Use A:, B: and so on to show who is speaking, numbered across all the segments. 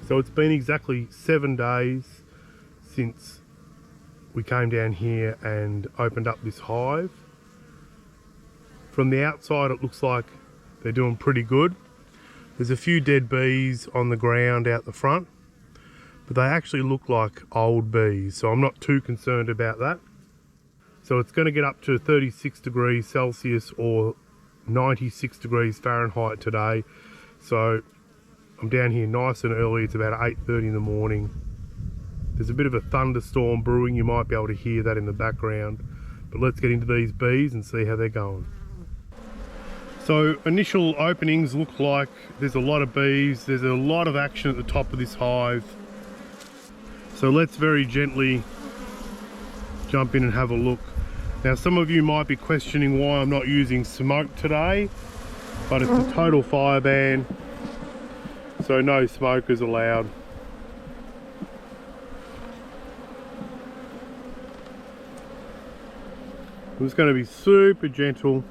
A: So it's been exactly 7 days since we came down here and opened up this hive. From the outside it looks like they're doing pretty good. There's a few dead bees on the ground out the front, but they actually look like old bees, so I'm not too concerned about that. So it's going to get up to 36 degrees Celsius or 96 degrees Fahrenheit today. So I'm down here nice and early. It's about 8:30 in the morning. There's a bit of a thunderstorm brewing. You might be able to hear that in the background. But let's get into these bees and see how they're going. So initial openings look like there's a lot of bees. There's a lot of action at the top of this hive. So let's very gently jump in and have a look. Now some of you might be questioning why I'm not using smoke today, but it's a total fire ban, so no smoke is allowed. I'm just going to be super gentle.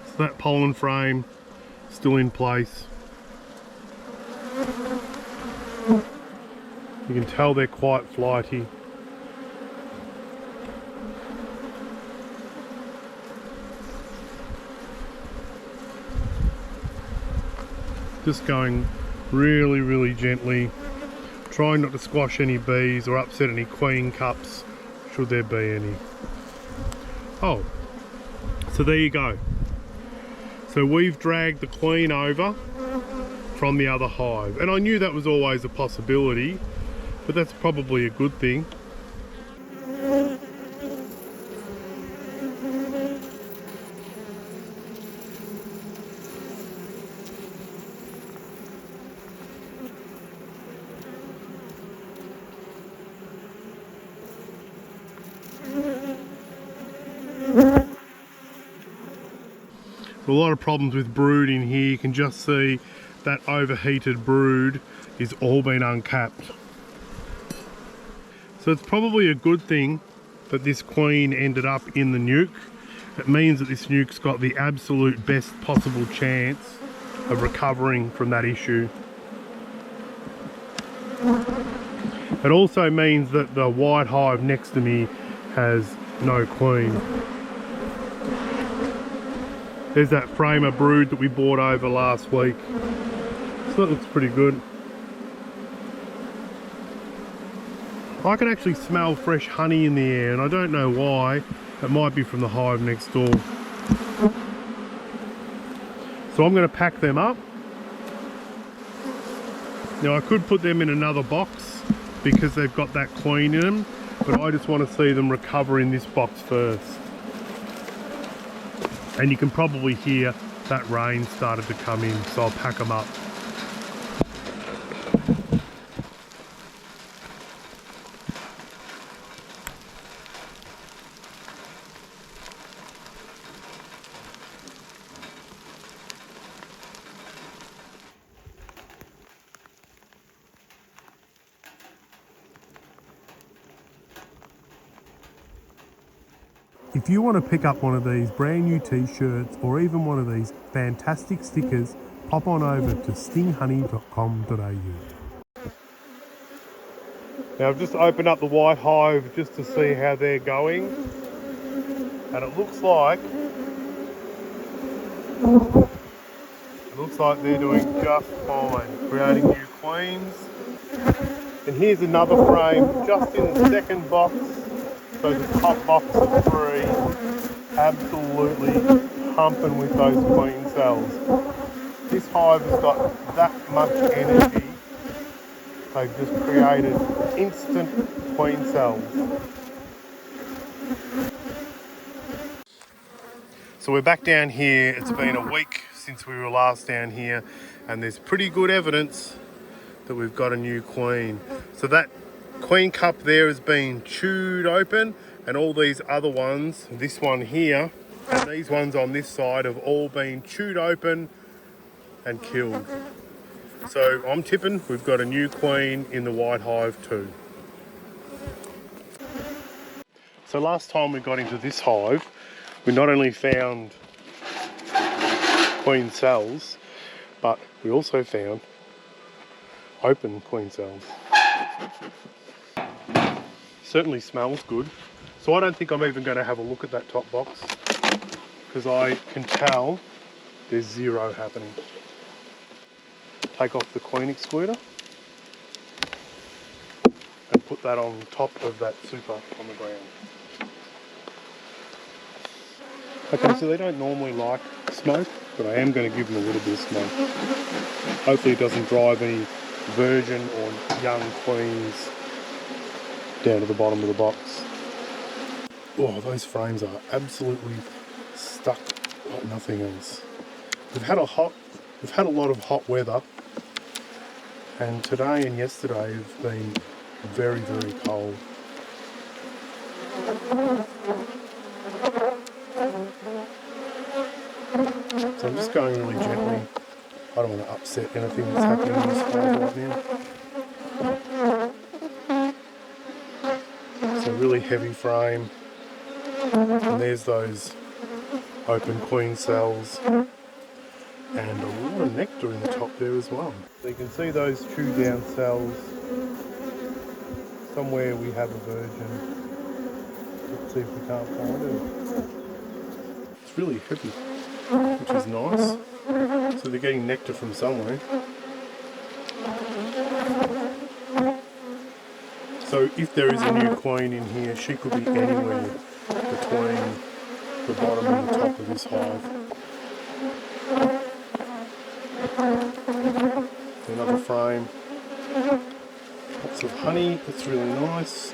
A: So that pollen frame still in place. You can tell they're quite flighty. Just going really gently, trying not to squash any bees or upset any queen cups, should there be any. Oh, so there you go. So we've dragged the queen over from the other hive, and I knew that was always a possibility, but that's probably a good thing. A lot of problems with brood in here. You can just see that overheated brood is all been uncapped. So it's probably a good thing that this queen ended up in the nuke. It means that this nuke's got the absolute best possible chance of recovering from that issue. It also means that the white hive next to me has no queen. There's that frame of brood that we bought over last week. So that looks pretty good. I can actually smell fresh honey in the air, and I don't know why. It might be from the hive next door. So I'm going to pack them up. Now I could put them in another box because they've got that queen in them, but I just want to see them recover in this box first. And you can probably hear that rain started to come in, so I'll pack them up. If you want to pick up one of these brand new t-shirts or even one of these fantastic stickers, pop on over to stinghoney.com.au. Now I've just opened up the white hive just to see how they're going, and it looks like they're doing just fine, creating new queens. And here's another frame just in the second box. So the top box of 3, absolutely pumping with those queen cells. This hive has got that much energy. They've just created instant queen cells. So we're back down here. It's been a week since we were last down here, and there's pretty good evidence that we've got a new queen. So that queen cup there has been chewed open, and all these other ones, this one here and these ones on this side, have all been chewed open and killed. So I'm tipping we've got a new queen in the white hive too. So last time we got into this hive, We not only found queen cells, but we also found open queen cells. Certainly smells good. So I don't think I'm even going to have a look at that top box, because I can tell there's zero happening. Take off the queen excluder and put that on top of that super on the ground. Okay, so they don't normally like smoke, but I am going to give them a little bit of smoke. Hopefully it doesn't drive any virgin or young queens down to the bottom of the box. Oh, those frames are absolutely stuck like nothing else. We've had a lot of hot weather, and today and yesterday have been very, very cold. So I'm just going really gently. I don't want to upset anything that's happening in this hive right now. It's a really heavy frame, and there's those open queen cells, and a lot of nectar in the top there as well. So you can see those chewed down cells. Somewhere we have a virgin. Let's see if we can't find it. It's really heavy, which is nice. So they're getting nectar from somewhere. So if there is a new queen in here, she could be anywhere between the bottom and the top of this hive. Another frame. Lots of honey, that's really nice.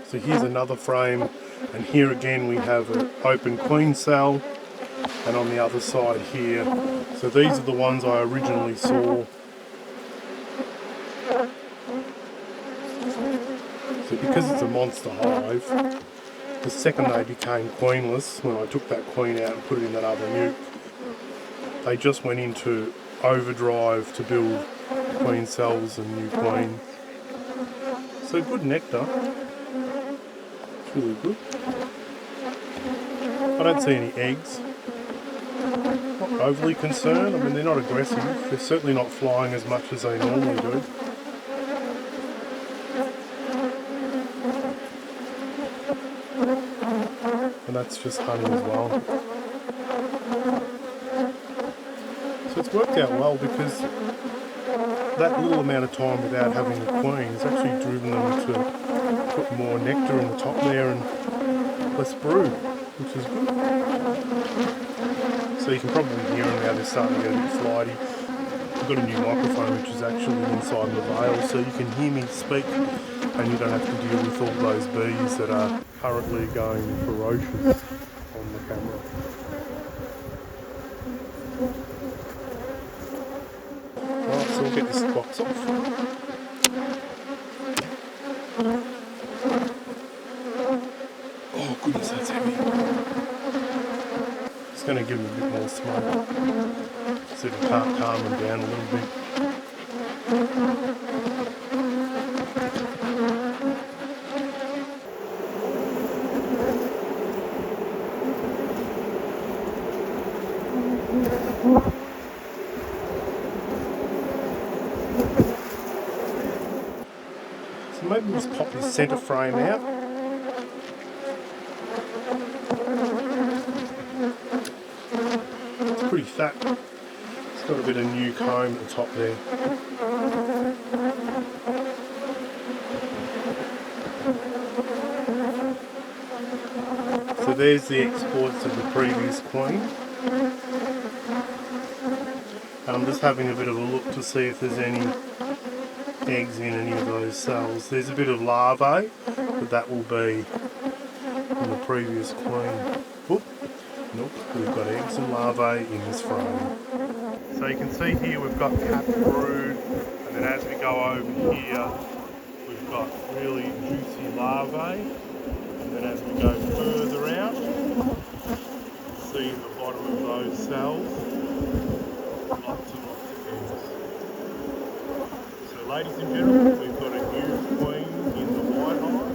A: So here's another frame, and here again we have an open queen cell, and on the other side here. So these are the ones I originally saw. So because it's a monster hive, the second they became queenless, when I took that queen out and put it in that other nuke, they just went into overdrive to build queen cells and new queens. So good nectar. It's really good. I don't see any eggs. Not overly concerned. I mean, they're not aggressive. They're certainly not flying as much as they normally do. And that's just honey as well. So it's worked out well, because that little amount of time without having a queen has actually driven them to put more nectar in the top there and less brood, which is good. So you can probably hear them now, they're starting to get a bit flighty. I've got a new microphone which is actually inside the veil, so you can hear me speak and you don't have to deal with all those bees that are currently going ferocious on the camera. Alright, so we'll get this box off. Oh goodness, that's heavy. Just going to give them a bit more smoke. See if I can't calm them down a little bit. So maybe we'll just pop this centre frame out. It's pretty fat. It's got a bit of new comb at the top there. So there's the exports of the previous queen. I'm just having a bit of a look to see if there's any eggs in any of those cells. There's a bit of larvae, but that will be in the previous queen. Oop. Nope, we've got eggs and larvae in this frame. So you can see here we've got capped brood, and then as we go over here we've got really juicy larvae, and then as we go further out, see the bottom of those cells, lots and lots of eggs. So ladies and gentlemen, we've got a new queen in the white hive,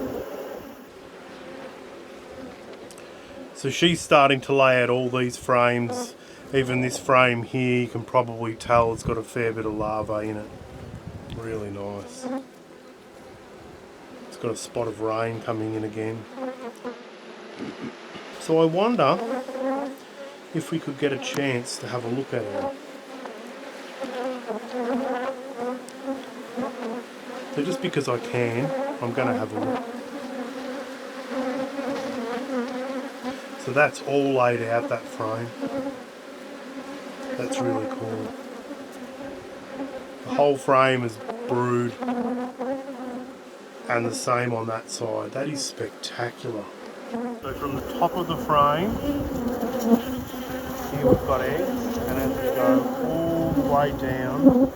A: So she's starting to lay out all these frames. Even this frame here, you can probably tell it's got a fair bit of larvae in it. Really nice. It's got a spot of rain coming in again. So I wonder if we could get a chance to have a look at her. So just because I can, I'm going to have a look. So that's all laid out, that frame. That's really cool. The whole frame is brood, and the same on that side. That is spectacular. So from the top of the frame, here we've got eggs, and as we go all the way down,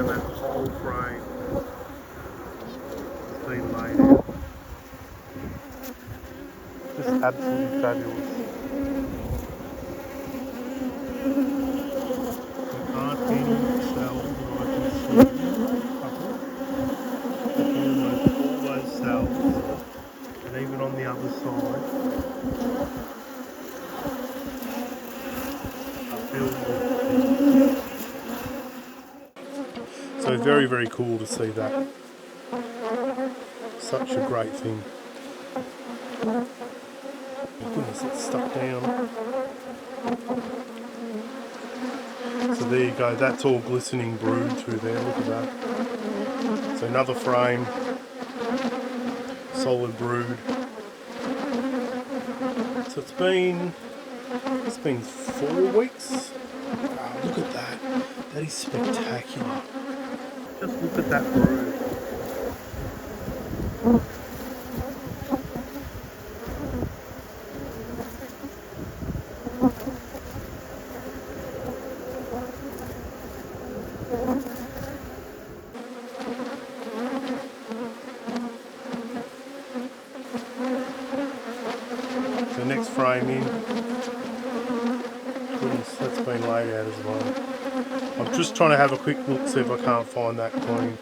A: that whole frame has been laid out. Just absolutely fabulous. There aren't any cells that I can see. Almost all those cells, and even on the other side, are filled with. So very, very cool to see that. Such a great thing. Oh goodness, it's stuck down. So there you go, that's all glistening brood through there, look at that. So another frame, solid brood. So it's been 4 weeks. Oh, look at that, that is spectacular. Just look at that brood. So next frame in. Goodness, that's been laid out as well. I'm just trying to have a quick look, see if I can't find that queen.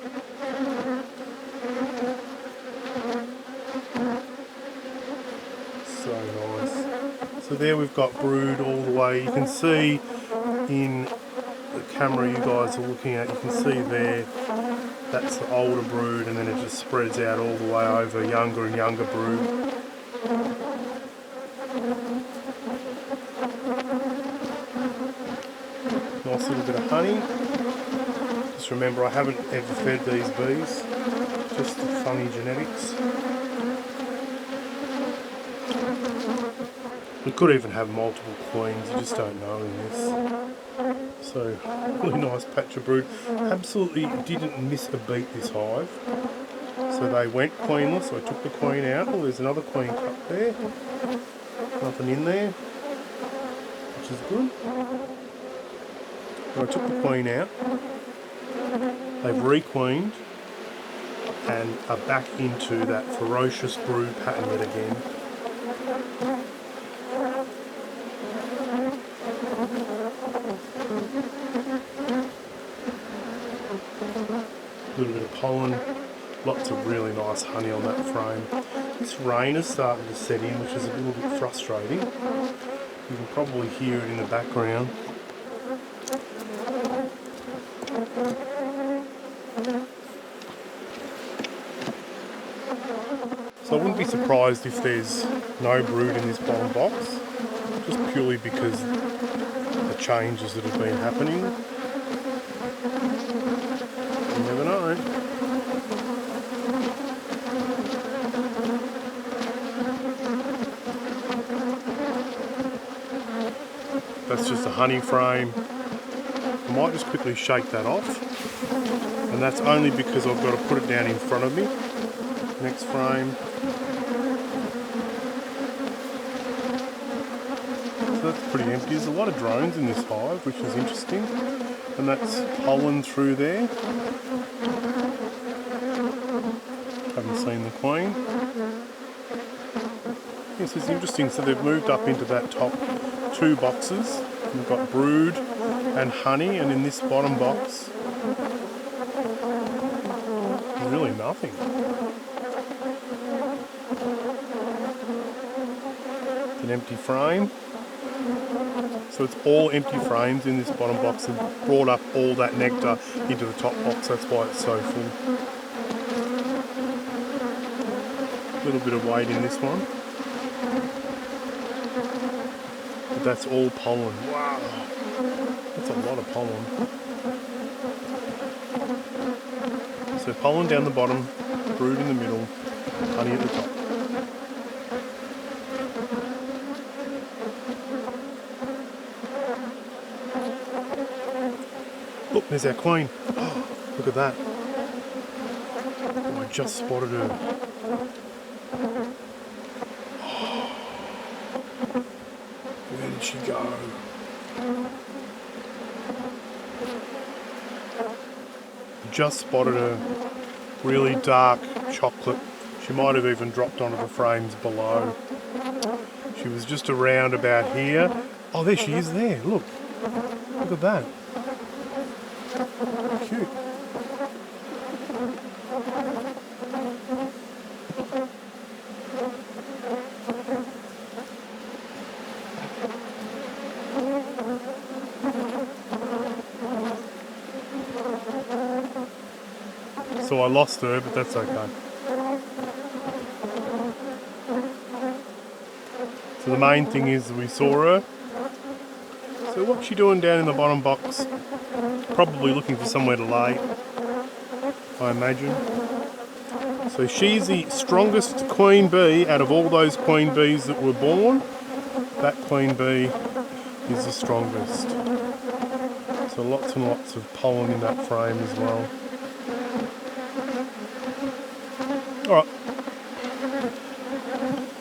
A: So nice. So there we've got brood all the way. You can see in the camera you guys are looking at, you can see there, that's the older brood, and then it just spreads out all the way over younger and younger brood. Nice little bit of honey. Just remember, I haven't ever fed these bees, just the funny genetics. We could even have multiple queens, you just don't know in this. So, really nice patch of brood. Absolutely didn't miss a beat this hive. So they went queenless, so I took the queen out. Oh, there's another queen cup there. Nothing in there, which is good. I took the queen out, they've requeened and are back into that ferocious brood pattern yet again. A little bit of pollen, lots of really nice honey on that frame. This rain is starting to set in, which is a little bit frustrating. You can probably hear it in the background. So I wouldn't be surprised if there's no brood in this bottom box, just purely because the changes that have been happening. You never know. That's just a honey frame. I might just quickly shake that off, and that's only because I've got to put it down in front of me. Next frame. So that's pretty empty. There's a lot of drones in this hive, which is interesting, and that's pollen through there. Haven't seen the queen. Yes, it's interesting. So they've moved up into that top 2 boxes. We've got brood and honey, and in this bottom box, really nothing. It's an empty frame. So it's all empty frames in this bottom box and brought up all that nectar into the top box. That's why it's so full. A little bit of weight in this one. But that's all pollen. Wow. That's a lot of pollen. So pollen down the bottom, brood in the middle, honey at the top. Look, there's our queen. Oh, look at that. Oh, I just spotted her. Oh, where did she go? Just spotted her. Really dark chocolate. She might have even dropped onto the frames below. She was just around about here. Oh, there she is there. Look. Look at that. Cute. So I lost her, but that's okay. So the main thing is we saw her. So what's she doing down in the bottom box? Probably looking for somewhere to lay, I imagine. So she's the strongest queen bee out of all those queen bees that were born. That queen bee is the strongest. So lots and lots of pollen in that frame as well. Alright.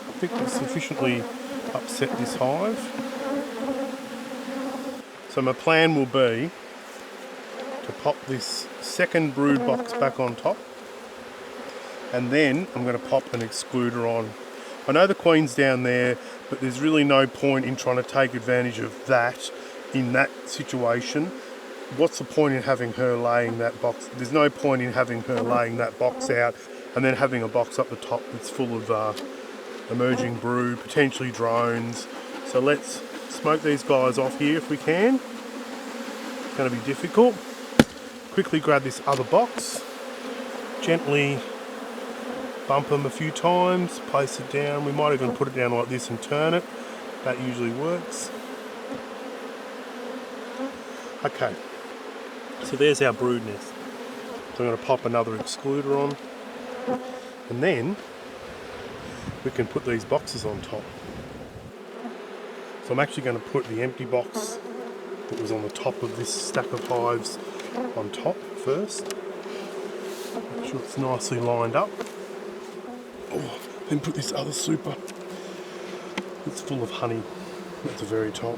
A: I think we've sufficiently upset this hive. So my plan will be to pop this second brood box back on top, and then I'm going to pop an excluder on. I know the queen's down there, but there's really no point in trying to take advantage of that in that situation. What's the point in having her laying that box? There's no point in having her laying that box out and then having a box up the top that's full of emerging brood, potentially drones. So let's smoke these guys off here if we can. It's going to be difficult. Quickly grab this other box, gently bump them a few times, place it down. We might even put it down like this and turn it. That usually works. Okay, so there's our brood nest. So I'm going to pop another excluder on, and then we can put these boxes on top. So I'm actually going to put the empty box that was on the top of this stack of hives on top first. Make sure it's nicely lined up. Oh, then put this other super. It's full of honey at the very top.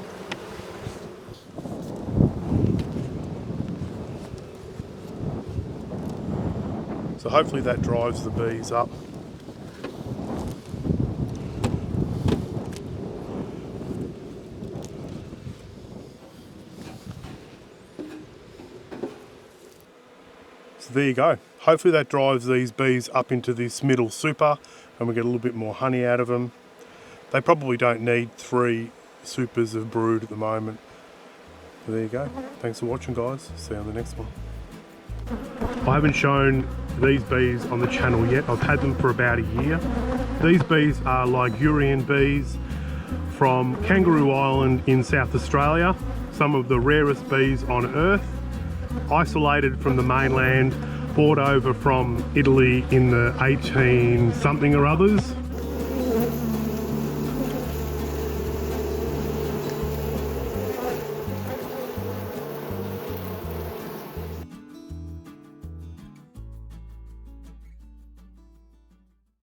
A: So hopefully that drives the bees up. So there you go. Hopefully that drives these bees up into this middle super and we get a little bit more honey out of them. They probably don't need 3 supers of brood at the moment. So there you go. Thanks for watching, guys. See you on the next one. I haven't shown these bees on the channel yet. I've had them for about a year. These bees are Ligurian bees from Kangaroo Island in South Australia. Some of the rarest bees on earth. Isolated from the mainland, brought over from Italy in the 18 something or others.